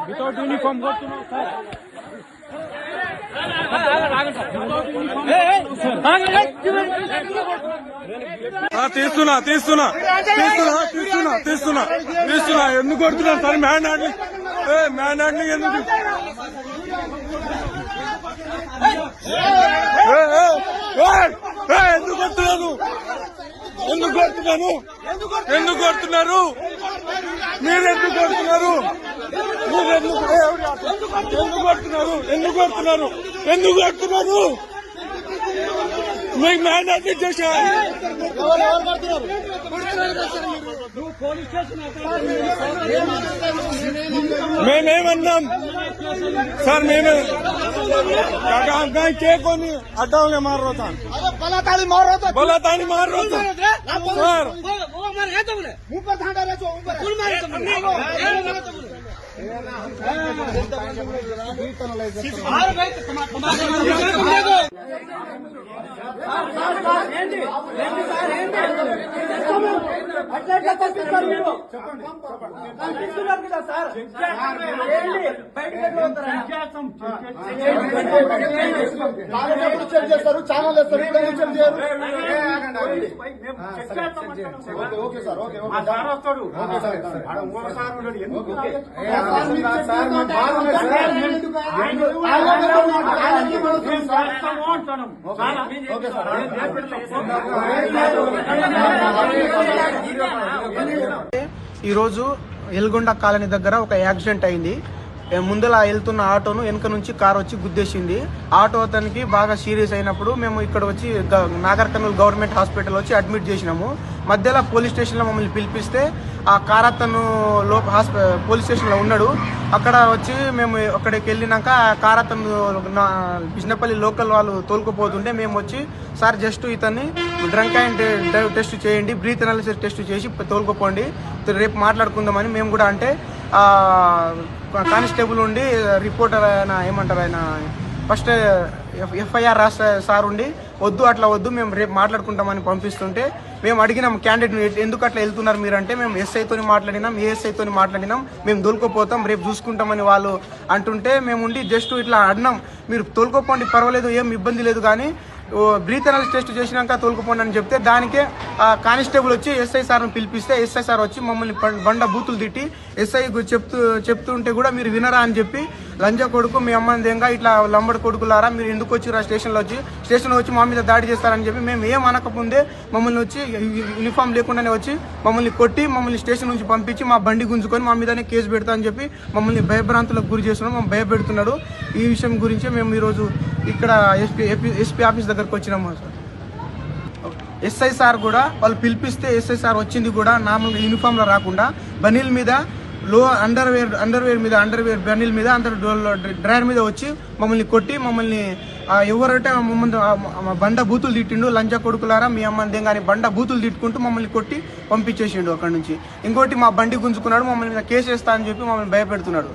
Without uniform కొడుతున్నావు sir. తీస్తున్నా తీస్తున్నా తీస్తున్నా తీస్తున్నా తీస్తున్నా తీస్తున్నా ఎందుకు కొడుతున్నా సార్? మ్యాన్ హ్యాండ్లింగ్ ఎందుకు? ఎందుకు కొడుతున్నాను? ఎందుకు కొడుతున్నాను? ఎందుకు కొడుతున్నారు? మీరు ఎందుకు కొడుతున్నారు? మీరు ఎందుకు కొడుతున్నారు? ఎందుకు కొడుతున్నారు? ఎందుకు కొడుతున్నారు? మీకు మ్యాన్ హ్యాండ్లింగ్ చేశా. మేమేమన్నాం सर? मैंने के कोनी अड्डाओं में मार रहा था, बलातानी मार रहा था सर. मुंह पर धांधा रहे तो చేస్తారు, ఛానల్ వేస్తారు. ఓకే సార్, ఓకే సార్ వస్తాడు. ఈ రోజు ఎల్గొండ కాలనీ దగ్గర ఒక యాక్సిడెంట్ అయింది. ముందల వెళ్తున్న ఆటోను వెనక నుంచి కార్ వచ్చి గుద్దేసింది. ఆటో అతనికి బాగా సీరియస్ అయినప్పుడు మేము ఇక్కడ వచ్చి నాగర్ కర్నూలు గవర్నమెంట్ హాస్పిటల్ వచ్చి అడ్మిట్ చేసినాము. మధ్యలో పోలీస్ స్టేషన్లో మమ్మల్ని పిలిపిస్తే ఆ కార్ అతను పోలీస్ స్టేషన్లో ఉన్నాడు. అక్కడ వచ్చి మేము అక్కడికి వెళ్ళినాక కార్ అతను బిజినపల్లి లోకల్ వాళ్ళు తోలుకుపోతుంటే మేము వచ్చి సార్ జస్ట్ ఇతన్ని డ్రంక్ అండ్ డ్రైవ్ టెస్ట్ చేయండి, బ్రీత్ అనాలిసిస్ టెస్ట్ చేసి తోలుకుపోండి, రేపు మాట్లాడుకుందామని మేము కూడా అంటే కానిస్టేబుల్ ఉండి రిపోర్టర్ ఆయన ఏమంటారు ఆయన ఫస్ట్ ఎఫ్ఐఆర్ రాష్ట్ర సార్ ఉండి వద్దు అట్లా వద్దు మేము రేపు మాట్లాడుకుంటామని పంపిస్తుంటే మేము అడిగినాం క్యాండిడేట్ ఎందుకు అట్లా వెళ్తున్నారు మీరంటే మేము ఎస్ఐతో మాట్లాడినాం, ఏఎస్ఐతో మాట్లాడినాం, మేము తోలుకోపోతాం రేపు చూసుకుంటామని వాళ్ళు అంటుంటే మేము ఉండి జస్ట్ ఇట్లా అడినాం మీరు తోలుకోపోండి పర్వాలేదు ఏం ఇబ్బంది లేదు కానీ బ్రీత్ అనాలిసిస్ టెస్ట్ చేసినాక తోలుకుపోండి అని చెప్తే దానికే కానిస్టేబుల్ వచ్చి ఎస్ఐ సార్ను పిలిపిస్తే ఎస్ఐ సార్ వచ్చి మమ్మల్ని బండ బూతులు తిట్టి ఎస్ఐ చెప్తుంటే కూడా మీరు వినరా అని చెప్పి లంజ కొడుకు మీ అమ్మని దేంగా ఇట్లా లంబడి కొడుకులారా మీరు ఎందుకు వచ్చిరా స్టేషన్లో వచ్చి మా మీద దాడి చేస్తారని చెప్పి మేము ఏం అనకముందే మమ్మల్ని వచ్చి యూనిఫామ్ లేకుండానే వచ్చి మమ్మల్ని కొట్టి మమ్మల్ని స్టేషన్ నుంచి పంపించి మా బండి గుంజుకొని మా మీదనే కేసు పెడతా అని చెప్పి మమ్మల్ని భయభ్రాంతులకు గురి చేస్తున్నాం, మమ్మల్ని భయపెడుతున్నాడు. ఈ విషయం గురించి మేము ఈరోజు ఇక్కడ ఎస్పీ ఆఫీస్ దగ్గరకు వచ్చినాము సార్. ఎస్ఐ సార్ కూడా వాళ్ళు పిలిపిస్తే ఎస్ఐ సార్ వచ్చింది కూడా నార్మల్గా యూనిఫామ్లో రాకుండా బనీల్ మీద అండర్వేర్ బనీల్ మీద డ్రైవర్ మీద వచ్చి మమ్మల్ని కొట్టి మమ్మల్ని ఎవరంటే మమ్మల్ని బండ బూతులు తిట్టిండు, లంచ కొడుకులారా మీ అమ్మని కానీ బండ బూతులు తిట్టుకుంటూ మమ్మల్ని కొట్టి పంపించేసిండు అక్కడ నుంచి. ఇంకోటి మా బండి గుంజుకున్నాడు, మమ్మల్ని మీద కేసు వేస్తా అని చెప్పి మమ్మల్ని భయపెడుతున్నాడు.